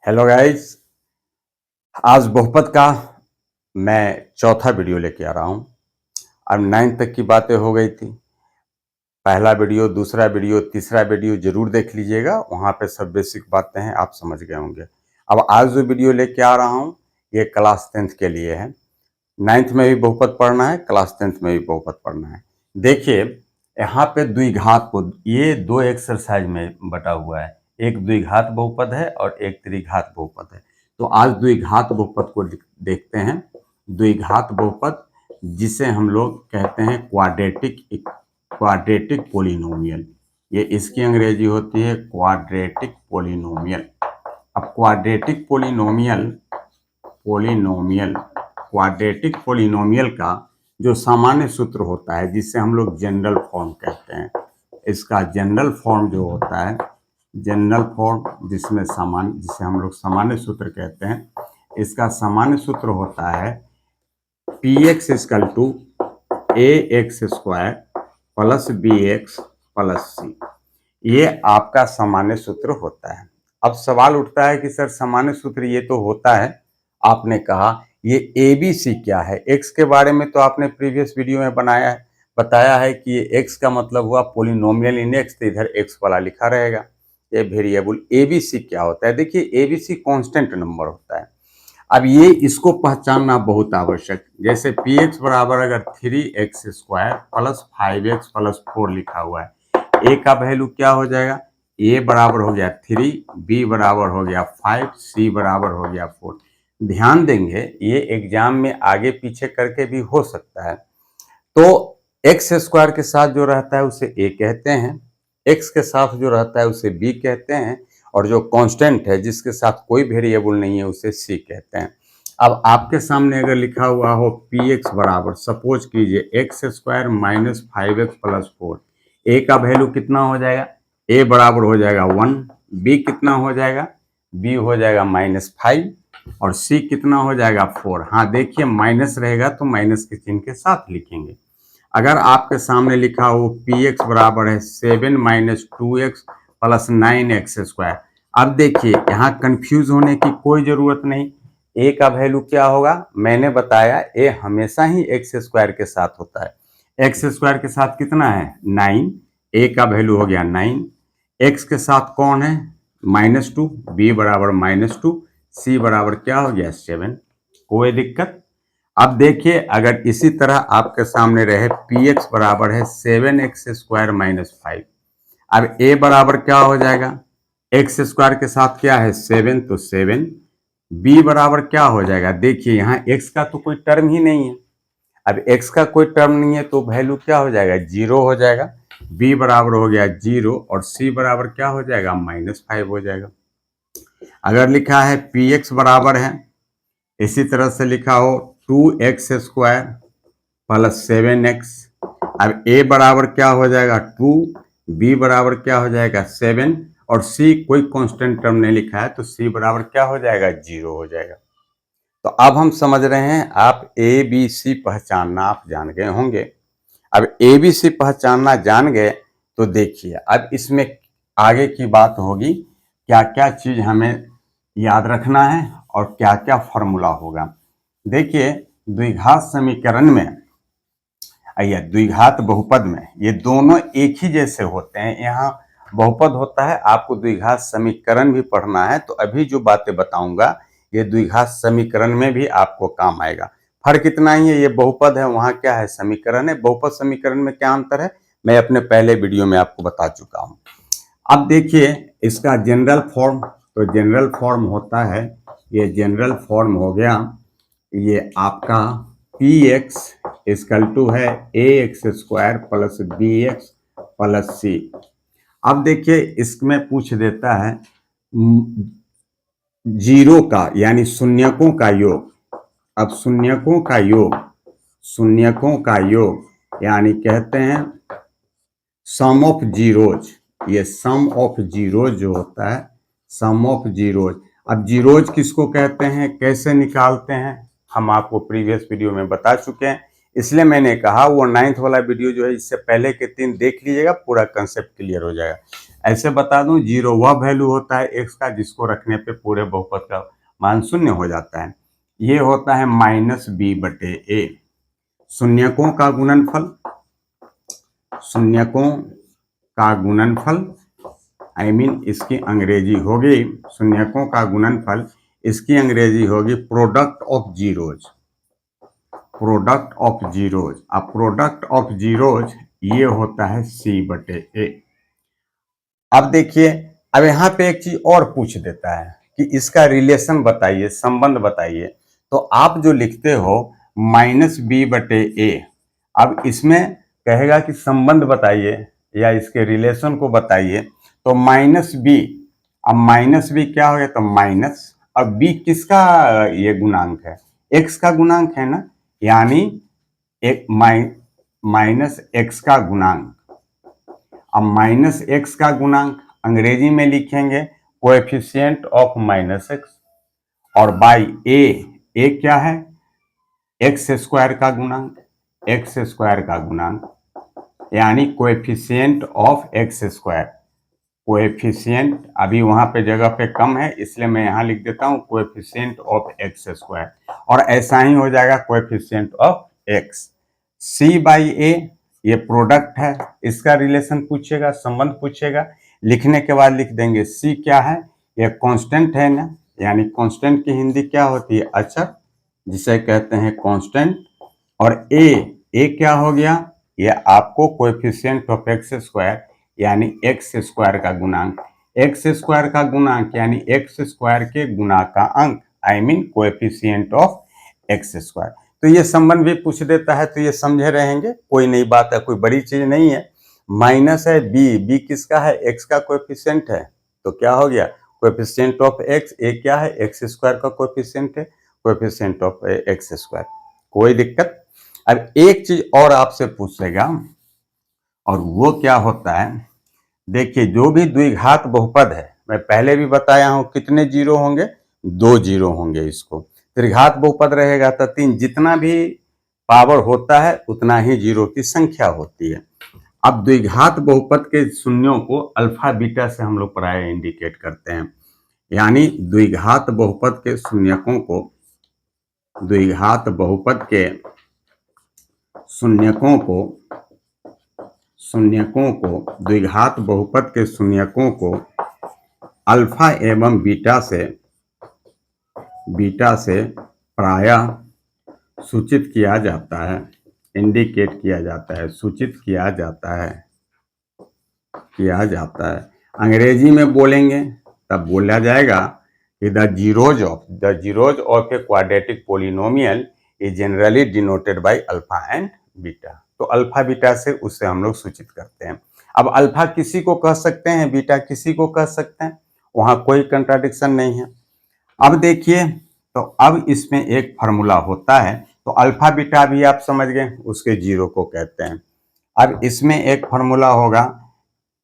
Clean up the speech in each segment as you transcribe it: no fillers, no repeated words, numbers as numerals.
Hello guys, आज बहुपद का मैं चौथा वीडियो लेके आ रहा हूँ। अब 9th तक की बातें हो गई थी। पहला वीडियो, दूसरा वीडियो, तीसरा वीडियो जरूर देख लीजिएगा। वहाँ पे सब बेसिक बातें हैं, आप समझ गए होंगे। अब आज जो वीडियो लेके आ रहा हूँ ये क्लास 10th के लिए है। 9th में भी बहुपद पढ़ना है, क्लास 10th में भी बहुपद पढ़ना है। देखिए यहाँ पे द्विघात को ये दो एक्सरसाइज में बटा हुआ है। एक द्विघात बहुपद है और एक त्रिघात बहुपद है। तो आज द्विघात बहुपद को देखते हैं। द्विघात बहुपद जिसे हम लोग कहते हैं क्वाड्रेटिक पोलिनोमियल। ये इसकी अंग्रेजी होती है क्वाड्रेटिक पोलिनोमियल। अब क्वाड्रेटिक पोलिनोमियल का जो सामान्य सूत्र होता है जिसे हम लोग जनरल फॉर्म कहते हैं, इसका जनरल फॉर्म जो होता है, जनरल फॉर्म जिसे हम लोग सामान्य सूत्र कहते हैं, इसका सामान्य सूत्र होता है px equal to ax square plus bx plus c। ये आपका सामान्य सूत्र होता है। अब सवाल उठता है कि सर सामान्य सूत्र ये तो होता है, आपने कहा ये ABC क्या है। x के बारे में तो आपने प्रीवियस वीडियो में बताया है कि ये x का मतलब हुआ पोलिनोमियल इन x, तो इधर x वाला लिखा रहेगा। ये वेरिएबल ABC क्या होता है? देखिए ABC कांस्टेंट नंबर होता है। अब ये इसको पहचानना बहुत आवश्यक, जैसे px बराबर अगर 3x square plus 5x plus 4 लिखा हुआ है, a का वैल्यू क्या हो जाएगा? a बराबर हो गया 3, b बराबर हो गया 5, c बराबर हो गया 4। ध्यान देंगे ये एग्जाम में आगे पीछे करके भी हो सकता है। तो x स्क्वायर के साथ जो रहता है उसे a कहते हैं, x के साथ जो रहता है उसे b कहते हैं, और जो कांस्टेंट है जिसके साथ कोई वेरिएबल नहीं है उसे c कहते हैं। अब आपके सामने अगर लिखा हुआ हो px बराबर, सपोज कीजिए x square minus 5x plus 4, a का वैल्यू कितना हो जाएगा? a बराबर हो जाएगा 1, b कितना हो जाएगा? b हो जाएगा -5, और c कितना हो जाएगा? 4। हाँ देखिए माइनस रहेगा तो माइनस के चिन्ह के साथ लिखेंगे। अगर आपके सामने लिखा हो px बराबर है 7 minus 2x plus 9x square, अब देखिए यहाँ कंफ्यूज होने की कोई जरूरत नहीं। a का वैल्यू क्या होगा? मैंने बताया a हमेशा ही x स्क्वायर के साथ होता है। x स्क्वायर के साथ कितना है? 9। a का वैल्यू हो गया 9। x के साथ कौन है? -2, b बराबर -2, c बराबर क्या हो गया? 7। कोई दिक्कत? अब देखिए अगर इसी तरह आपके सामने रहे px बराबर है 7x स्क्वायर माइनस 5, अब a बराबर क्या हो जाएगा? x स्क्वायर के साथ क्या है? 7, तो 7। b बराबर क्या हो जाएगा? देखिए यहाँ x का तो कोई टर्म ही नहीं है। अब x का कोई टर्म नहीं है तो वैल्यू क्या हो जाएगा? 0 हो जाएगा। b बराबर हो गया 0, और c बराबर क्या हो जाएगा? -5 हो जाएगा। अगर लिखा है px बराबर है, इसी तरह से लिखा हो 2x स्क्वायर प्लस 7x, अब a बराबर क्या हो जाएगा? 2, b बराबर क्या हो जाएगा? 7, और c कोई कांस्टेंट टर्म नहीं लिखा है तो c बराबर क्या हो जाएगा? 0 हो जाएगा। तो अब हम समझ रहे हैं, आप ABC पहचानना आप जान गए होंगे। अब ABC पहचानना जान गए तो देखिए अब इसमें आगे की बात होगी, क्या क्या चीज हमें याद रखना है और क्या क्या फॉर्मूला होगा। देखिए द्विघात समीकरण में या द्विघात बहुपद में ये दोनों एक ही जैसे होते हैं। यहाँ बहुपद होता है, आपको द्विघात समीकरण भी पढ़ना है, तो अभी जो बातें बताऊंगा ये द्विघात समीकरण में भी आपको काम आएगा। फर्क इतना ही है, ये बहुपद है, वहाँ क्या है? समीकरण है। बहुपद समीकरण में क्या अंतर है मैं अपने पहले वीडियो में आपको बता चुका हूँ। अब देखिए इसका जनरल फॉर्म, तो जनरल फॉर्म होता है, ये जनरल फॉर्म हो गया, ये आपका px इक्वल टू है ax square plus bx plus c। अब देखिए इसमें पूछ देता है जीरो का यानी शून्यकों का योग। अब शून्यकों का योग यानी कहते हैं सम ऑफ जीरोज। ये सम ऑफ जीरोज जो होता है, सम ऑफ जीरोज। अब जीरोज किसको कहते हैं, कैसे निकालते हैं, हम आपको प्रीवियस वीडियो में बता चुके हैं, इसलिए मैंने कहा वो 9th वाला वीडियो जो है इससे पहले के 3 देख लीजिएगा, पूरा कंसेप्ट क्लियर हो जाएगा। ऐसे बता दूं, जीरो वह वैल्यू होता है एक्स का जिसको रखने पे पूरे बहुपद का मान शून्य हो जाता है। ये होता है माइनस बी बटे ए। शून्यकों का गुणनफल, शून्यकों का गुणनफल इसकी अंग्रेजी होगी, शून्यकों का गुणनफल, इसकी अंग्रेजी होगी product of zeros, product of zeros. अब प्रोडक्ट ऑफ जीरोज ये होता है सी बटे ए। अब देखिए, अब यहाँ पे एक चीज और पूछ देता है कि इसका रिलेशन बताइए, संबंध बताइए। तो आप जो लिखते हो माइनस बी बटे ए, अब इसमें कहेगा कि संबंध बताइए या इसके रिलेशन को बताइए। तो माइनस बी, अब माइनस बी क्या हो गया, तो माइनस, अब बी किसका ये गुणांक है, एक्स का गुणांक है ना, यानी एक माइनस एक्स का गुणांक। अब माइनस एक्स का गुणांक अंग्रेजी में लिखेंगे कोएफिशिएंट ऑफ माइनस एक्स, और बाई ए क्या है, एक्स स्क्वायर का गुणांक, एक्स स्क्वायर का गुणांक, यानी coefficient of x square. Coefficient अभी वहां पे जगह पे कम है, इसलिए मैं यहां लिख देता हूं कोएफिशिएंट ऑफ एक्स स्क्वायर, और ऐसा ही हो जाएगा coefficient of x. C by a ये प्रोडक्ट है, इसका रिलेशन पूछेगा, संबंध पूछेगा, लिखने के बाद लिख देंगे सी क्या है, ये कांस्टेंट है ना, यानी कांस्टेंट की हिंदी क्या होती है, अचर, जिसे कहते हैं कांस्टेंट। और ए क्या हो गया, ये आपको कोएफिशिएंट ऑफ एक्स स्क्वायर यानी एक्स स्क्वायर का गुणांक, एक्स स्क्वायर का गुणांक यानी एक्स स्क्वायर के गुणा का अंक, कोएफिशिएंट ऑफ एक्स स्क्वायर। तो ये संबंध भी पूछ देता है, तो ये समझे रहेंगे, कोई नई बात है, कोई बड़ी चीज नहीं है। माइनस है बी किसका है, एक्स का कोएफिशिएंट है, तो क्या हो गया कोएफिशिएंट ऑफ एक्स, ए क्या है, एक्स स्क्वायर का कोएफिशिएंट है, कोएफिशिएंट ऑफ एक्स स्क्वायर, कोई दिक्कत। अब एक चीज और आपसे पूछेगा, और वो क्या होता है, देखिए जो भी द्विघात बहुपद है, मैं पहले भी बताया हूं कितने जीरो होंगे, 2 जीरो होंगे। इसको त्रिघात बहुपद रहेगा तो 3, जितना भी पावर होता है उतना ही जीरो की संख्या होती है। अब द्विघात बहुपद के शून्यों को अल्फा बीटा से हम लोग प्राय इंडिकेट करते हैं, यानी द्विघात बहुपद के शून्यकों को, द्विघात बहुपद के शून्यकों को, द्विघात बहुपद के शून्यकों को अल्फा एवं बीटा से प्रायः सूचित किया जाता है, इंडिकेट किया जाता है, सूचित किया जाता है। अंग्रेजी में बोलेंगे तब बोला जाएगा कि the zeros of a quadratic polynomial is generally denoted by alpha and beta. तो अल्फा बीटा से उससे हम लोग सूचित करते हैं। अब अल्फा किसी को कह सकते हैं, बीटा किसी को कह सकते हैं, वहां कोई कंट्राडिक्शन नहीं है। अब देखिए, तो अब इसमें एक फार्मूला होता है, तो अल्फा बीटा भी आप समझ गए, उसके जीरो को कहते हैं। अब इसमें एक फार्मूला होगा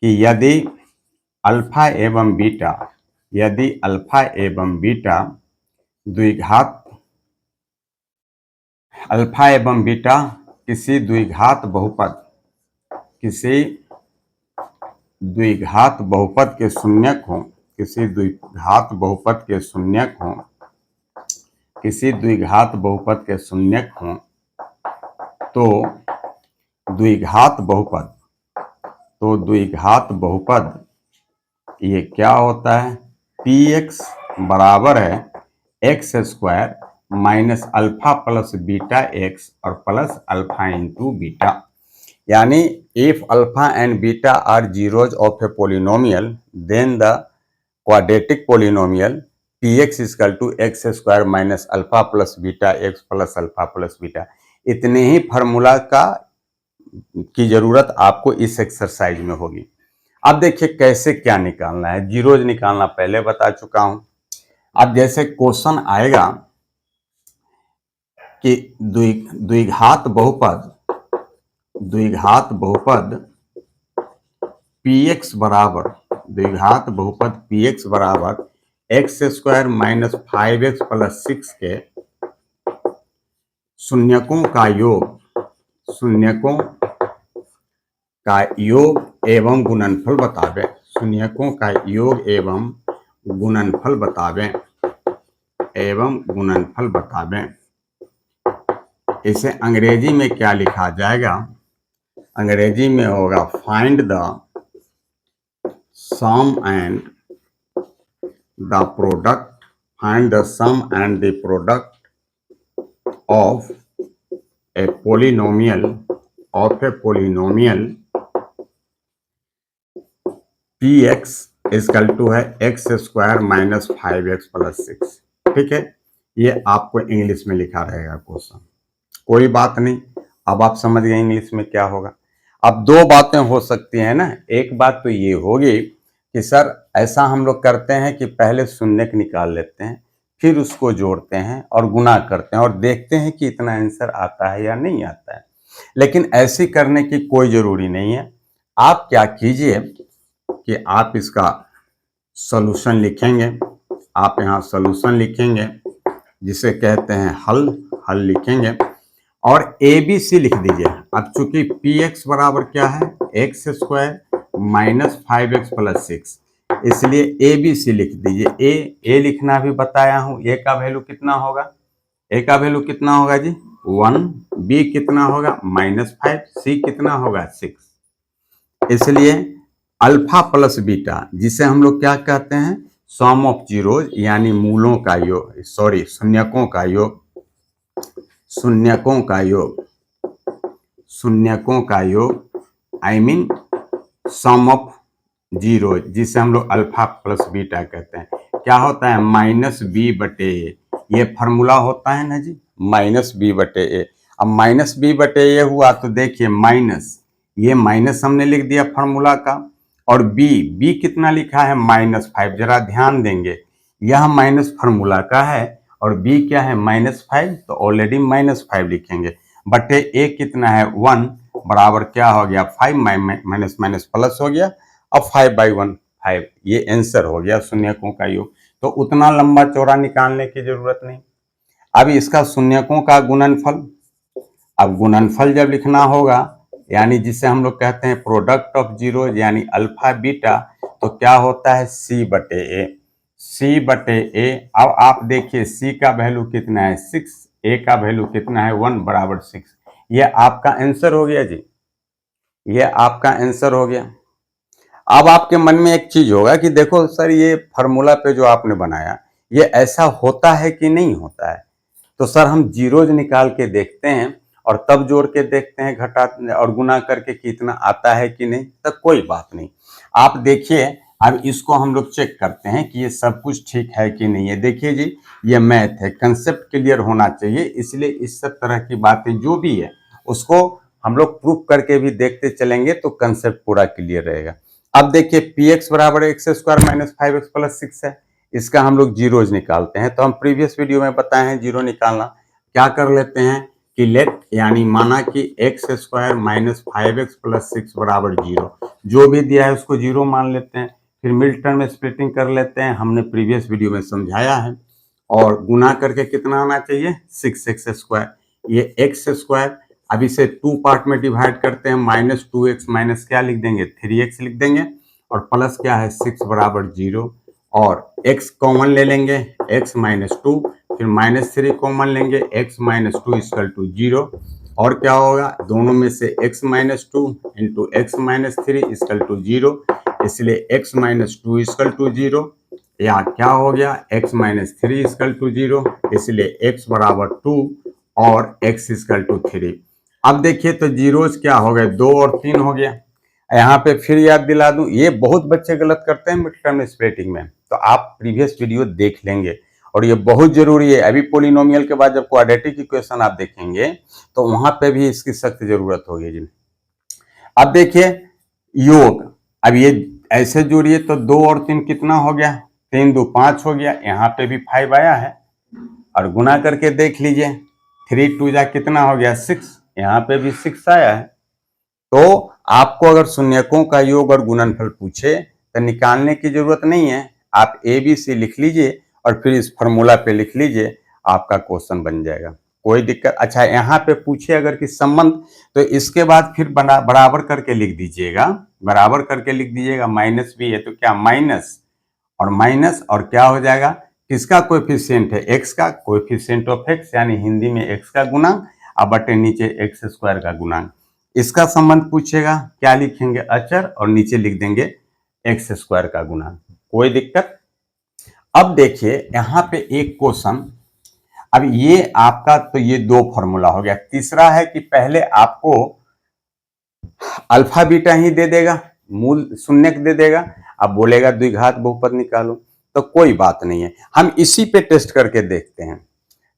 कि यदि अल्फा एवं बीटा द्विघात, अल्फा एवं बीटा किसी द्विघात बहुपद के शून्यक हों, किसी द्विघात बहुपद के शून्यक हों, तो द्विघात बहुपद ये क्या होता है, px बराबर है x square minus alpha plus beta x और प्लस अल्फा इंटू बीटा। यानी if alpha and beta are zeros of a polynomial, then the quadratic polynomial px is equal to x square minus alpha plus beta x plus alpha plus beta। इतने ही formula की जरूरत आपको इस exercise में होगी। अब देखिए कैसे क्या निकालना है, जीरोज निकालना पहले बता चुका हूं। अब जैसे क्वेश्चन आएगा कि द्विघात बहुपद px बराबर x square minus 5x plus 6 के शून्यकों का योग एवं गुणनफल बतावे। शून्यकों का योग एवं गुणनफल बतावें, एवं गुणनफल बतावें। इसे अंग्रेजी में क्या लिखा जाएगा? अंग्रेजी में होगा find the sum and the product, find the sum and the product of a polynomial, of a polynomial px equal to है x square minus 5x plus 6। ठीक है, ये आपको इंग्लिश में लिखा रहेगा क्वेश्चन, कोई बात नहीं। अब आप समझ गए इंग्लिश में क्या होगा। अब दो बातें हो सकती हैं ना, एक बात तो ये होगी कि सर ऐसा हम लोग करते हैं कि पहले शून्यक निकाल लेते हैं, फिर उसको जोड़ते हैं और गुना करते हैं और देखते हैं कि इतना आंसर आता है या नहीं आता है। लेकिन ऐसे करने की कोई ज़रूरी नहीं है। आप क्या कीजिए कि आप इसका सॉल्यूशन लिखेंगे, आप यहाँ सॉल्यूशन लिखेंगे जिसे कहते हैं हल, हल लिखेंगे और ए बी सी लिख दीजिए। अब चूंकि पी एक्स बराबर क्या है, x square minus 5x plus 6, इसलिए ए बी सी लिख दीजिए। ए लिखना भी बताया हूं, ए का वैल्यू कितना होगा, ए का वैल्यू कितना होगा जी 1, बी कितना होगा -5, सी कितना होगा 6। इसलिए अल्फा प्लस बीटा, जिसे हम लोग क्या कहते हैं, सम ऑफ जीरोज यानी मूलों का योग, सॉरी शून्यकों का योग, शून्यकों का योग, शून्यकों का योग, I mean sum of zero, जिसे हम लोग अल्फा प्लस बीटा कहते हैं। क्या होता है, माइनस बी बटे ए, ये फार्मूला होता है ना जी, माइनस बी बटे ए। अब माइनस बी बटे ए हुआ तो देखिए माइनस, ये माइनस हमने लिख दिया फार्मूला का, और बी कितना लिखा है -5। जरा ध्यान देंगे, यह माइनस फार्मूला का है और बी क्या है -5, तो ऑलरेडी -5 लिखेंगे, बटे ए कितना है 1, बराबर क्या हो गया 5, माइनस माइनस प्लस हो गया, अब 5/1 5, ये आंसर हो गया शून्यकों का योग। तो उतना लंबा चौड़ा निकालने की जरूरत नहीं। अब इसका शून्यकों का गुणनफल, अब गुणनफल जब लिखना होगा, यानी जिसे हम लोग कहते हैं प्रोडक्ट ऑफ जीरो यानी अल्फा बीटा, तो क्या होता है सी बटे ए, सी बटे ए। अब आप देखिए सी का वैल्यू कितना है 6, ए का वैल्यू कितना है 1 बराबर 6। ये आपका आंसर हो गया जी, ये आपका आंसर हो गया। अब आपके मन में एक चीज होगा कि देखो सर ये फार्मूला पे जो आपने बनाया ये ऐसा होता है कि नहीं होता है, तो सर हम जीरोज निकाल के देखते हैं और तब जोड़ के देखते हैं घटा और गुना करके कितना आता है कि नहीं, तो कोई बात नहीं। आप देखिए अब इसको हम लोग चेक करते हैं कि ये सब कुछ ठीक है कि नहीं है। देखिए जी ये मैथ है, कंसेप्ट क्लियर होना चाहिए, इसलिए इस सब तरह की बातें जो भी है उसको हम लोग प्रूफ करके भी देखते चलेंगे तो कंसेप्ट पूरा क्लियर रहेगा। अब देखिए पी एक्स बराबर x square minus 5x plus 6 है, इसका हम लोग जीरोज निकालते हैं। तो हम प्रीवियस वीडियो में बताए हैं जीरो निकालना, क्या कर लेते हैं कि लेट यानी माना कि x square minus 5x plus 6 बराबर जीरो, जो भी दिया है उसको जीरो मान लेते हैं, फिर मिड टर्म में स्प्लिटिंग कर लेते हैं, हमने प्रीवियस वीडियो में समझाया है, और गुना करके कितना आना चाहिए 6x स्क्वायर, ये एक्स स्क्वायर। अब इसे 2 पार्ट में डिवाइड करते हैं, -2x माइनस क्या लिख देंगे 3x लिख देंगे, और प्लस क्या है 6 बराबर 0, और x कॉमन ले लेंगे x -2, फिर -3 कॉमन लेंगे x -2 इक्वल टू 0, और क्या होगा दोनों में से x -2 into x -3 equal to 0, इसलिए x -2 इक्वल टू 0, या क्या हो गया x -3 इक्वल टू 0, इसलिए x बराबर 2 और x इक्वल टू 3। अब देखिए तो जीरोज क्या हो गए 2 और 3 हो गया। यहाँ पे फिर याद दिला दूं, ये बहुत बच्चे गलत करते हैं मिड टर्म स्प्लिटिंग में, तो आप प्रीवियस वीडियो देख लेंगे और ये बहुत जरूरी है। अभी पोलिनोमियल के बाद जब क्वाड्रेटिक इक्वेशन आप देखेंगे तो वहां पे भी इसकी सख्त जरूरत होगी जी। अब देखिए योग, अब ये ऐसे जोड़िए तो 2 और 3 कितना हो गया 3 2 5 हो गया, यहाँ पे भी 5 आया है, और गुना करके देख लीजिए 3 2 जा कितना हो गया 6, यहाँ पे भी 6 आया है। तो आपको अगर शून्यकों का योग और गुणनफल पूछे तो निकालने की जरूरत नहीं है, आप ए बी सी लिख लीजिए और फिर इस फॉर्मूला पे लिख लीजिए, आपका क्वेश्चन बन जाएगा। कोई दिक्कत। अच्छा, यहाँ पे पूछे अगर कि संबंध, तो इसके बाद फिर बराबर करके लिख दीजिएगा, बराबर करके लिख दीजिएगा। माइनस भी है तो क्या माइनस और क्या हो जाएगा, किसका कोएफिशिएंट है, एक्स का, कोएफिशिएंट ऑफ एक्स यानी हिंदी में एक्स का गुणांक, अब बटे नीचे एक्स स्क्वायर का गुणांक। इसका संबंध पूछेगा, क्या लिखेंगे, अचर, और नीचे लिख देंगे एक्स स्क्वायर का गुणांक। कोई दिक्कत। अब देखिए यहाँ पे एक क्वेश्चन, अब ये आपका तो ये दो फॉर्मूला हो गया। तीसरा है कि पहले आपको अल्फा बीटा ही दे देगा, मूल शून्यक दे देगा, अब बोलेगा द्विघात बहुपद निकालो। तो कोई बात नहीं है, हम इसी पे टेस्ट करके देखते हैं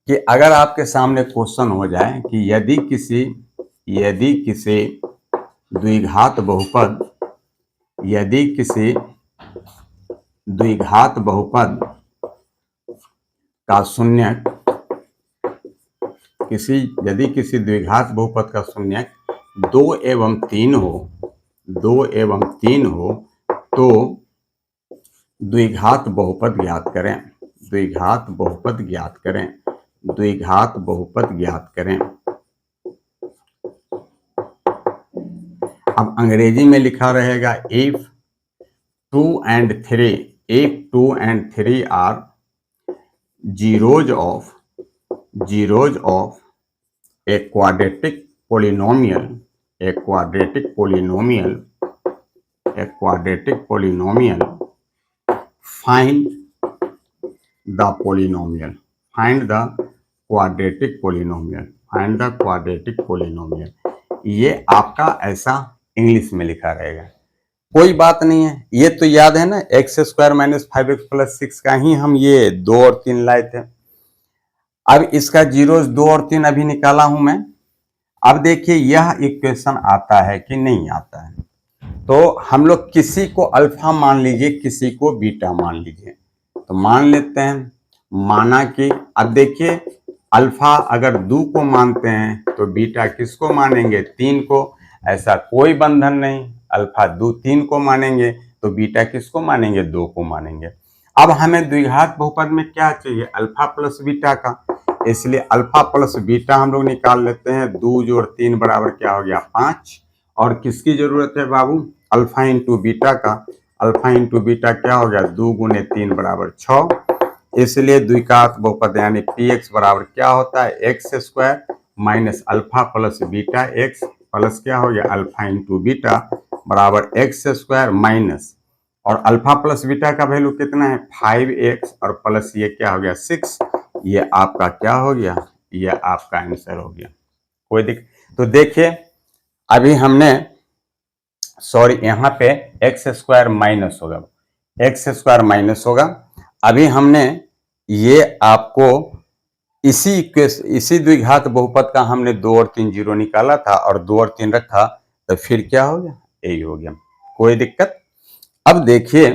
कि अगर आपके सामने क्वेश्चन हो जाए कि यदि किसी द्विघात बहुपद का शून्यक, यदि किसी द्विघात बहुपद का शून्यक 2 एवं 3 हो तो द्विघात बहुपद ज्ञात करें। अब अंग्रेजी में लिखा रहेगा if 2 and 3 are zeros of a quadratic polynomial, find the quadratic polynomial। ये आपका ऐसा इंग्लिश में लिखा रहेगा। कोई बात नहीं है, ये तो याद है ना, x square minus 5x plus 6 का ही हम ये 2 और 3 लाए थे। अब इसका जीरोस 2 और 3 अभी निकाला हूं मैं। अब देखिए यह इक्वेशन आता है कि नहीं आता है, तो हम लोग किसी को अल्फा मान लीजिए, किसी को बीटा मान लीजिए। तो मान लेते हैं, माना कि अब देखिए अल्फा अगर 2 को मानते हैं तो बीटा किसको मानेंगे, 3 को। ऐसा कोई बंधन नहीं, अल्फा 3 को मानेंगे तो बीटा किसको मानेंगे, 2 को मानेंगे। अब हमें द्विघात बहुपद में क्या चाहिए, अल्फा प्लस बीटा का, इसलिए अल्फा प्लस बीटा हम लोग निकाल लेते हैं। 2 जोड़ 3 बराबर क्या हो गया, 5। और किसकी जरूरत है बाबू, अल्फा इंटू बीटा का। अल्फा इंटू बीटा क्या हो गया, 2 गुने 3 बराबर 6। इसलिए द्विघात बहुपद यानी px बराबर क्या होता है, x square minus alpha plus beta x plus क्या हो गया, अल्फा इंटू बीटा बराबर एक्स स्क्वायर माइनस, और अल्फा प्लस बीटा का वैल्यू कितना है, 5x, और प्लस ये क्या हो गया, 6। ये आपका क्या हो गया, ये आपका आंसर हो गया। कोई तो देखिए अभी हमने, सॉरी यहाँ पे एक्स स्क्वायर माइनस होगा, अभी हमने ये आपको इसी द्विघात बहुपद का हमने 2 और 3 जीरो निकाला था और 2 और 3 रखा, तो फिर क्या हो गया, यही हो गया। कोई दिक्कत। अब देखिए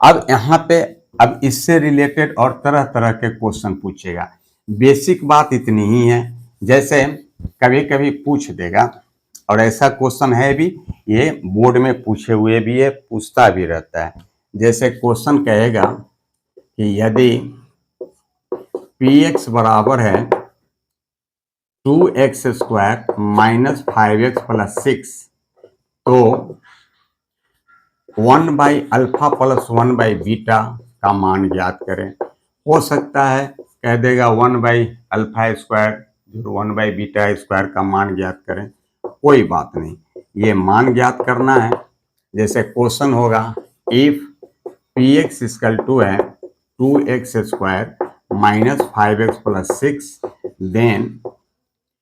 अब यहाँ पे अब इससे रिलेटेड और तरह तरह के क्वेश्चन पूछेगा। बेसिक बात इतनी ही है, जैसे कभी कभी पूछ देगा, और ऐसा क्वेश्चन है भी, ये बोर्ड में पूछे हुए भी है, पूछता भी रहता है। जैसे क्वेश्चन कहेगा कि यदि px बराबर है 2x square minus 5x plus 6, तो 1 by alpha plus 1 by beta का मान ज्ञात करें। हो सकता है कह देगा 1 by alpha square 1 by beta square का मान ज्ञात करें। कोई बात नहीं, ये मान ज्ञात करना है। जैसे क्वेश्चन होगा इफ px इक्वल टू है 2x square minus 5x plus 6, then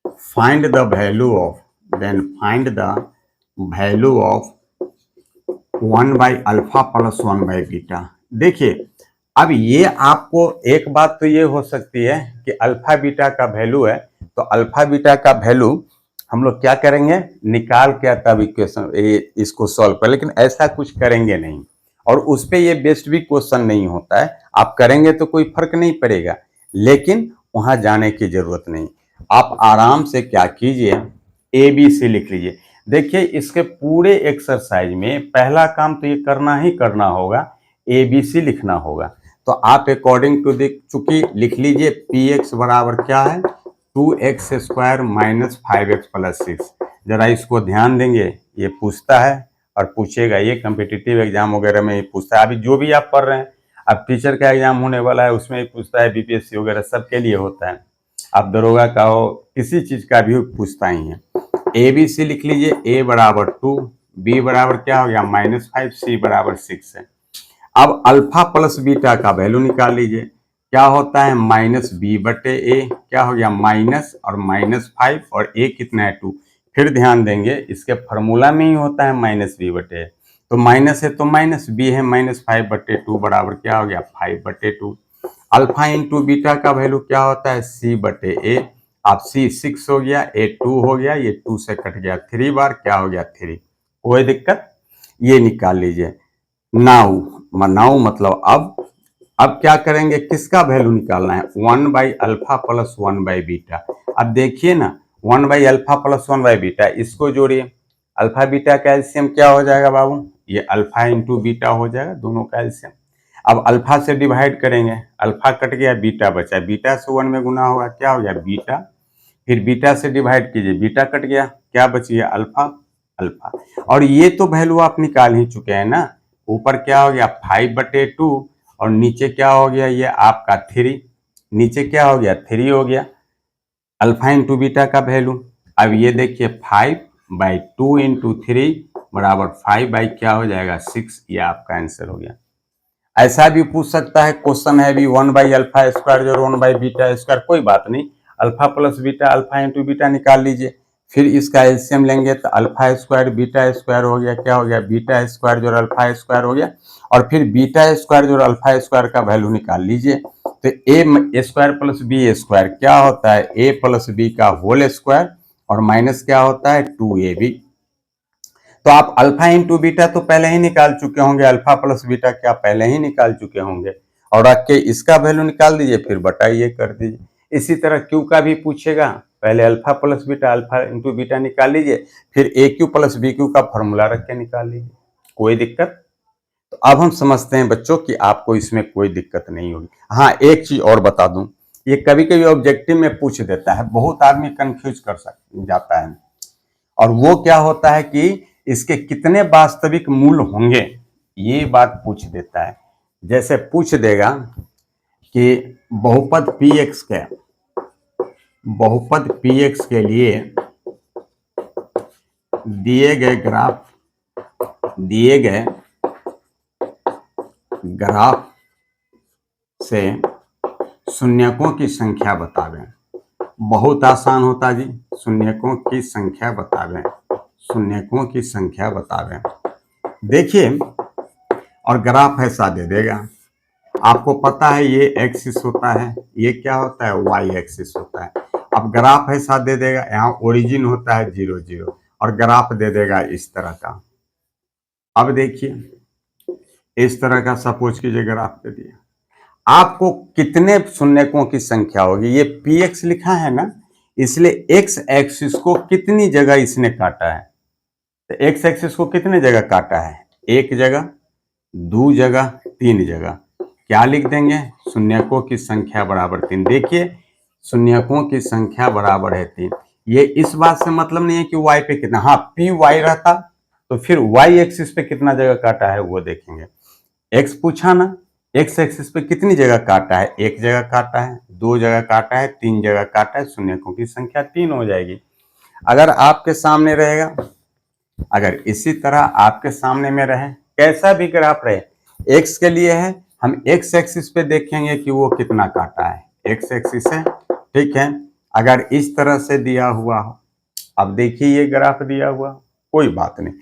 find the value of 1 by alpha plus 1 by beta. देखिए अब ये आपको एक बात तो ये हो सकती है कि अल्फा बीटा का वैल्यू है, तो अल्फा बीटा का वैल्यू हम लोग क्या करेंगे, निकाल के तब इक्वेशन इसको सॉल्व कर, लेकिन ऐसा कुछ करेंगे नहीं, और उस पे ये बेस्ट भी क्वेश्चन नहीं होता है। आप करेंगे तो कोई फर्क नहीं पड़ेगा, लेकिन वहां जाने की जरूरत नहीं। आप आराम से क्या कीजिए, ABC लिख लीजिए। देखिए इसके पूरे एक्सरसाइज में पहला काम तो ये करना ही करना होगा, ABC लिखना होगा। तो आप अकॉर्डिंग टू द चूंकि लिख लीजिए पी एक्स बराबर क्या है 2x² माइनस 5x प्लस 6। जरा इसको ध्यान देंगे, ये पूछता है और पूछेगा, ये कम्पिटिटिव एग्जाम वगैरह में ये पूछता है। अभी जो भी आप पढ़ रहे हैं, अब टीचर का एग्जाम होने वाला है उसमें पूछता है, बीपीएससी वगैरह सबके लिए होता है, आप दरोगा का हो किसी चीज का भी पूछता ही है। ए बी सी लिख लीजिए, ए बराबर 2, बी बराबर क्या हो गया -5, सी बराबर 6 है। अब अल्फा प्लस बीटा का वैल्यू निकाल लीजिए, क्या होता है -b/a, क्या हो गया माइनस और -5 और a कितना है 2। फिर ध्यान देंगे इसके फार्मूला में ही होता है -b/a, तो माइनस है तो माइनस, b है -5/2 बराबर क्या हो गया 5/2। अल्फा इंटू बीटा का वैल्यू क्या होता है c/a, आप c 6 हो गया, a 2 हो गया, ये 2 से कट गया 3 बार, क्या हो गया 3। कोई दिक्कत, ये निकाल लीजिए। नाउ मतलब अब क्या करेंगे, किसका वैल्यू निकालना है 1/अल्फा प्लस 1/बीटा। अब देखिए ना 1/अल्फा प्लस 1/बीटा, इसको जोड़िए, अल्फा बीटा का एलसीएम क्या हो जाएगा बाबू, ये अल्फा इंटू बीटा हो जाएगा दोनों का एलसीएम। अब अल्फा से डिवाइड करेंगे, अल्फा कट गया बीटा बचा, बीटा से 1 में गुना होगा क्या हो गया बीटा, फिर बीटा से डिवाइड कीजिए, बीटा कट गया, क्या बच गया अल्फा। और ये तो वैल्यू आप निकाल ही चुके हैं ना, ऊपर क्या हो गया 5/2 और नीचे क्या हो गया ये आपका 3, नीचे क्या हो गया 3 हो गया अल्फा इंटू बीटा का वैल्यू। अब ये देखिए 5/2 इंटू 3 बराबर 5 क्या हो जाएगा 6, ये आपका आंसर हो गया। ऐसा भी पूछ सकता है, क्वेश्चन है भी 1/अल्फा² जो 1/बीटा², कोई बात नहीं, alpha plus beta, alpha into beta निकाल लीजिए, फिर इसका एलसीएम लेंगे तो अल्फा² बीटा² हो गया, क्या हो गया बीटा² जो अल्फा² हो गया, और फिर बीटा² जो अल्फा² का वैल्यू निकाल लीजिए, तो a² प्लस b² क्या होता है a प्लस b का होल स्क्वायर और माइनस क्या होता है 2ab। तो आप अल्फा इंटू बीटा तो पहले ही निकाल चुके होंगे, अल्फा प्लस बीटा क्या पहले ही निकाल चुके होंगे, और रख के इसका वैल्यू निकाल दीजिए, फिर बटा ये कर दीजिए। इसी तरह क्यू का भी पूछेगा, पहले alpha plus beta, alpha into beta निकाल लीजिए, फिर ए क्यू प्लस बी क्यू का फॉर्मूला रख के निकाल लीजिए, कोई दिक्कत। तो अब हम समझते हैं बच्चों कि आपको इसमें कोई दिक्कत नहीं होगी। हाँ, एक चीज और बता दूं, ये कभी कभी ऑब्जेक्टिव में पूछ देता है, बहुत आदमी कंफ्यूज कर जाता है, और वो क्या होता है कि इसके कितने वास्तविक मूल होंगे, ये बात पूछ देता है। जैसे पूछ देगा कि बहुपद px के लिए दिए गए ग्राफ से शून्यकों की संख्या बतावें। बहुत आसान होता जी, शून्यकों की संख्या बतावें। देखिए, और ग्राफ ऐसा दे देगा, आपको पता है ये एक्सिस होता है, ये क्या होता है वाई एक्सिस होता है। अब ग्राफ ऐसा दे देगा, यहाँ ओरिजिन होता है 0 0 और ग्राफ दे देगा इस तरह का। अब देखिए इस तरह का सपोज कीजिए ग्राफ दे दिया, आपको कितने शून्यकों की संख्या होगी, ये px लिखा है ना, इसलिए x एक्सिस को कितनी जगह इसने काटा है, तो x एक्सिस को कितने जगह काटा है, 1 जगह, 2 जगह, 3 जगह। क्या लिख देंगे, शून्यकों की संख्या बराबर 3। देखिए शून्यकों की संख्या बराबर है 3, ये इस बात से मतलब नहीं है कि y पे कितना, हाँ पी वाई रहता तो फिर y एक्सिस पे कितना जगह काटा है वो देखेंगे। x पूछा ना, x एक्सिस पे कितनी जगह काटा है, 1 जगह काटा है, 2 जगह काटा है, 3 जगह काटा है, शून्यकों की संख्या 3 हो जाएगी। अगर आपके सामने रहेगा, अगर इसी तरह आपके सामने में रहे, कैसा भी ग्राफ रहे, x के लिए है, हम x एक्सिस पे देखेंगे कि वो कितना काटा है, x एक्सिस है, ठीक है। अगर इस तरह से दिया हुआ हो, अब देखिए ये ग्राफ दिया हुआ, कोई बात नहीं,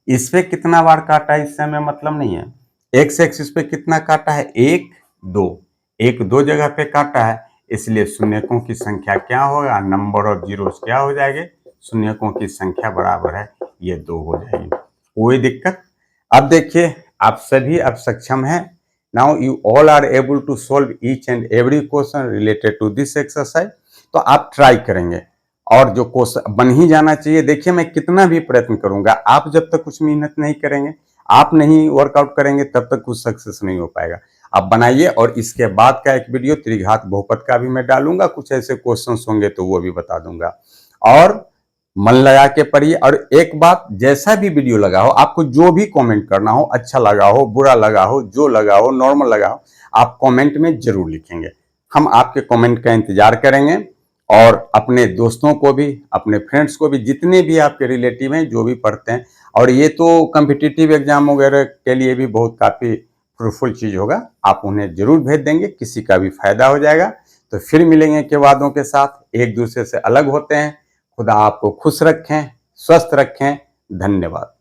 इस पे कितना बार काटा है इससे हमें मतलब नहीं है, x एक्सिस पे कितना काटा है 1 2 जगह पे काटा है, इसलिए शून्यकों की संख्या क्या होगा, नंबर ऑफ जीरोस क्या हो जाएंगे, शून्यकों की संख्या बराबर है ये 2 हो जाएगी, कोई दिक्कत। अब देखिए आप सभी अब सक्षम हैं, now you all are able to solve each and every question related to this exercise. तो आप ट्राई करेंगे और जो क्वेश्चन बन ही जाना चाहिए। देखिए मैं कितना भी प्रयत्न करूंगा, आप जब तक कुछ मेहनत नहीं करेंगे, आप नहीं वर्कआउट करेंगे तब तक कुछ सक्सेस नहीं हो पाएगा। आप बनाइए। और इसके बाद का एक वीडियो त्रिघात बहुपद का भी मैं डालूंगा, कुछ ऐसे क्वेश्चंस होंगे तो वो भी बता दूंगा। और मन लगा के पढ़िए। और एक बात, जैसा भी वीडियो लगा हो, आपको जो भी कमेंट करना हो, अच्छा लगा हो, बुरा लगा हो, जो लगा हो, नॉर्मल लगा हो, आप कमेंट में जरूर लिखेंगे। हम आपके कमेंट का इंतजार करेंगे। और अपने दोस्तों को भी, अपने फ्रेंड्स को भी, जितने भी आपके रिलेटिव हैं जो भी पढ़ते हैं, और ये तो कम्पिटिटिव एग्जाम वगैरह के लिए भी बहुत काफ़ी फ्रूटफुल चीज़ होगा, आप उन्हें जरूर भेज देंगे, किसी का भी फायदा हो जाएगा। तो फिर मिलेंगे के वादों के साथ, एक दूसरे से अलग होते हैं। खुदा आपको खुश रखें, स्वस्थ रखें। धन्यवाद।